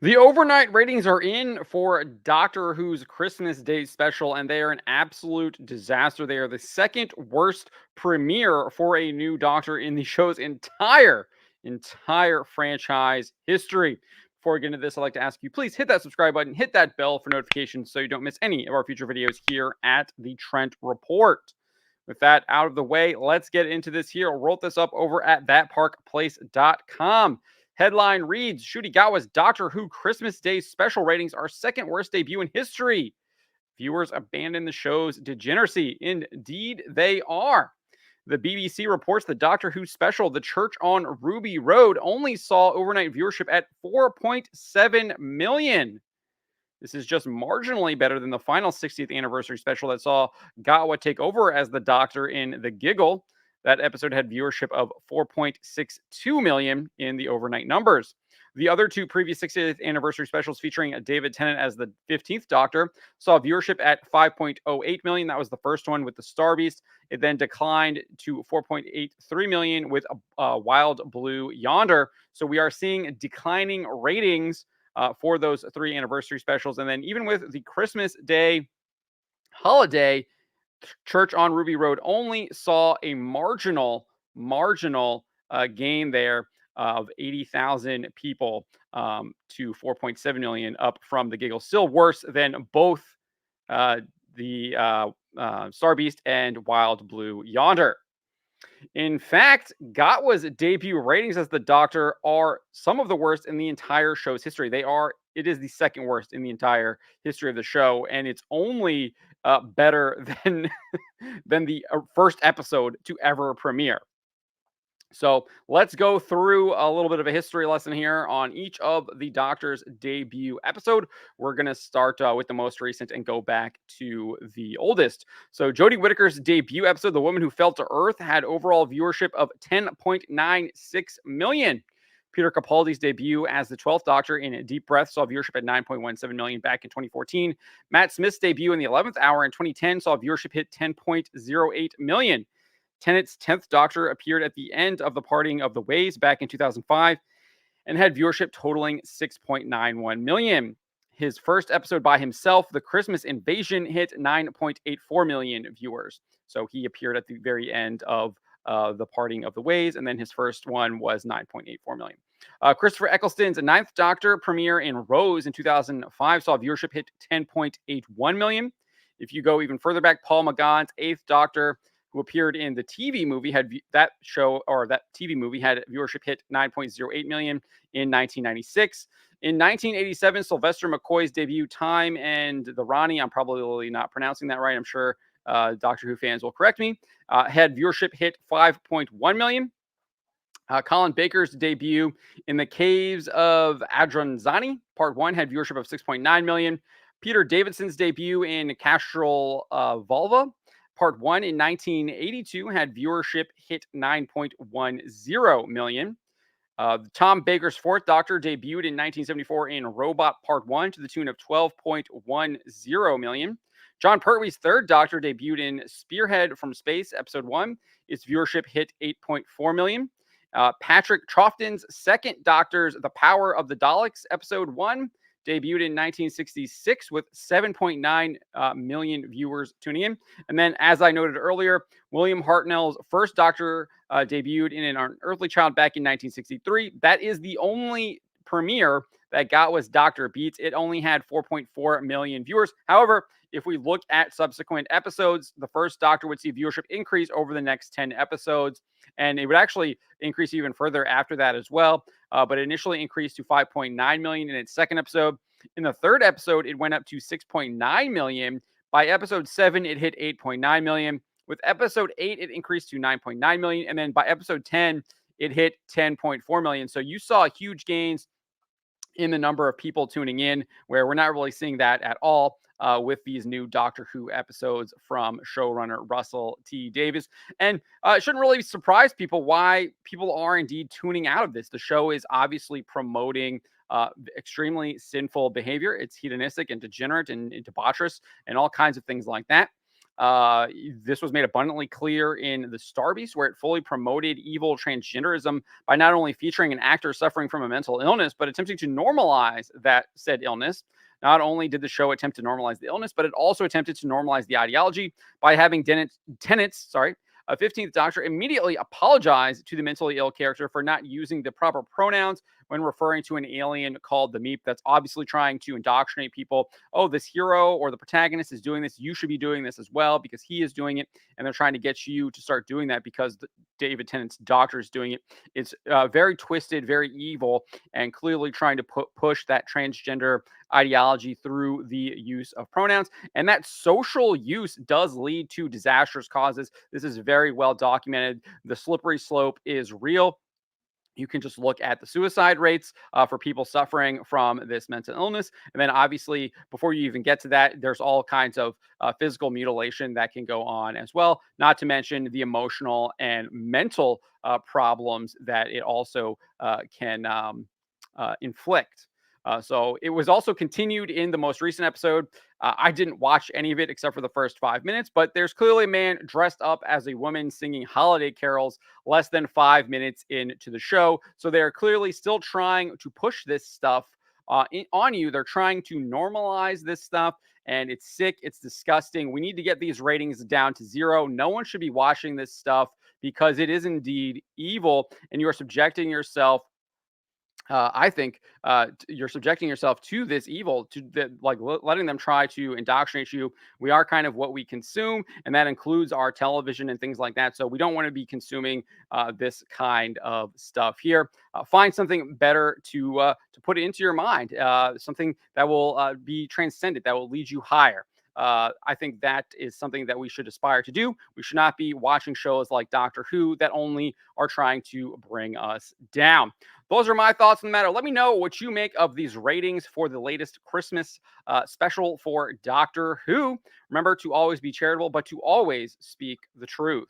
The overnight ratings are in for Doctor Who's Christmas Day special, and they are an absolute disaster. They are the second worst premiere for a new Doctor in the show's entire franchise history. Before we get into this, I'd like to ask you, please hit that subscribe button, hit that bell for notifications so you don't miss any of our future videos here at the Trent Report. With that out of the way, let's get into this here. I'll roll this up over at thatparkplace.com. Headline reads, Ncuti Gatwa's Doctor Who Christmas Day special ratings are second worst debut in history. Viewers abandon the show's degeneracy. Indeed, they are. The BBC reports the Doctor Who special, The Church on Ruby Road, only saw overnight viewership at 4.7 million. This is just marginally better than the final 60th anniversary special that saw Gatwa take over as the Doctor in The Giggle. That episode had viewership of 4.62 million in the overnight numbers. The other two previous 60th anniversary specials featuring David Tennant as the 15th Doctor saw viewership at 5.08 million. That was the first one with the Star Beast. It then declined to 4.83 million with Wild Blue Yonder. So we are seeing declining ratings for those three anniversary specials. And then even with the Christmas Day holiday, Church on Ruby Road only saw a marginal gain there of 80,000 people to 4.7 million, up from the Giggle. Still worse than both the Star Beast and Wild Blue Yonder. In fact, Gatwa's debut ratings as the Doctor are some of the worst in the entire show's history. It is the second worst in the entire history of the show, and it's only better than than the first episode to ever premiere. So let's go through a little bit of a history lesson here on each of the Doctor's debut episode. We're going to start with the most recent and go back to the oldest. So Jodie Whittaker's debut episode, The Woman Who Fell to Earth, had overall viewership of 10.96 million. Peter Capaldi's debut as the 12th Doctor in Deep Breath saw viewership at 9.17 million back in 2014. Matt Smith's debut in the 11th Hour in 2010 saw viewership hit 10.08 million. Tennant's 10th Doctor appeared at the end of The Parting of the Ways back in 2005 and had viewership totaling 6.91 million. His first episode by himself, The Christmas Invasion, hit 9.84 million viewers. So he appeared at the very end of The Parting of the Ways, and then his first one was 9.84 million. Christopher Eccleston's Ninth Doctor premiere in Rose in 2005 saw viewership hit 10.81 million. If you go even further back, Paul McGann's Eighth Doctor, who appeared in the TV movie, had that TV movie had viewership hit 9.08 million in 1996. In 1987, Sylvester McCoy's debut, Time and the Ronnie, I'm probably not pronouncing that right, I'm sure Doctor Who fans will correct me, had viewership hit 5.1 million. Colin Baker's debut, In the Caves of Adranzani, Part 1, had viewership of 6.9 million. Peter Davidson's debut in Castral Volva, Part 1 in 1982 had viewership hit 9.10 million. Tom Baker's Fourth Doctor debuted in 1974 in Robot Part 1 to the tune of 12.10 million. John Pertwee's Third Doctor debuted in Spearhead from Space, Episode 1. Its viewership hit 8.4 million. Patrick Troughton's Second Doctor's The Power of the Daleks, Episode 1, debuted in 1966 with 7.9 million viewers tuning in. And then, as I noted earlier, William Hartnell's First Doctor debuted in An Unearthly Child back in 1963. That is the only premiere that Gatwa's Doctor beats. It only had 4.4 million viewers. However, if we look at subsequent episodes, the First Doctor would see viewership increase over the next 10 episodes, and it would actually increase even further after that as well. But it initially increased to 5.9 million in its second episode. In the third episode, it went up to 6.9 million. By episode 7, it hit 8.9 million. With episode 8, it increased to 9.9 million. And then by episode 10, it hit 10.4 million. So you saw huge gains in the number of people tuning in, where we're not really seeing that at all with these new Doctor Who episodes from showrunner Russell T. Davies. And it shouldn't really surprise people why people are indeed tuning out of this. The show is obviously promoting extremely sinful behavior. It's hedonistic and degenerate and debaucherous and all kinds of things like that. Uh, this was made abundantly clear in The Star Beast, where it fully promoted evil transgenderism by not only featuring an actor suffering from a mental illness, but attempting to normalize that said illness. Not only did the show attempt to normalize the illness, but it also attempted to normalize the ideology by having tenets, a 15th Doctor immediately apologized to the mentally ill character for not using the proper pronouns when referring to an alien called the Meep. That's obviously trying to indoctrinate people. Oh, this hero or the protagonist is doing this. You should be doing this as well because he is doing it. And they're trying to get you to start doing that because David Tennant's Doctor is doing it. It's very twisted, very evil, and clearly trying to push that transgender ideology through the use of pronouns. And that social use does lead to disastrous causes. This is very well documented. The slippery slope is real. You can just look at the suicide rates for people suffering from this mental illness. And then, obviously, before you even get to that, there's all kinds of physical mutilation that can go on as well, not to mention the emotional and mental problems that it also can inflict. So it was also continued in the most recent episode. I didn't watch any of it except for the first 5 minutes, but there's clearly a man dressed up as a woman singing holiday carols less than 5 minutes into the show. So they're clearly still trying to push this stuff on you. They're trying to normalize this stuff, and it's sick. It's disgusting. We need to get these ratings down to 0. No one should be watching this stuff because it is indeed evil, and you are subjecting yourself I think you're subjecting yourself to this evil, to letting them try to indoctrinate you. We are kind of what we consume, and that includes our television and things like that. So we don't want to be consuming this kind of stuff here. Find something better to put it into your mind, something that will be transcendent, that will lead you higher. I think that is something that we should aspire to do. We should not be watching shows like Doctor Who that only are trying to bring us down. Those are my thoughts on the matter. Let me know what you make of these ratings for the latest Christmas special for Doctor Who. Remember to always be charitable, but to always speak the truth.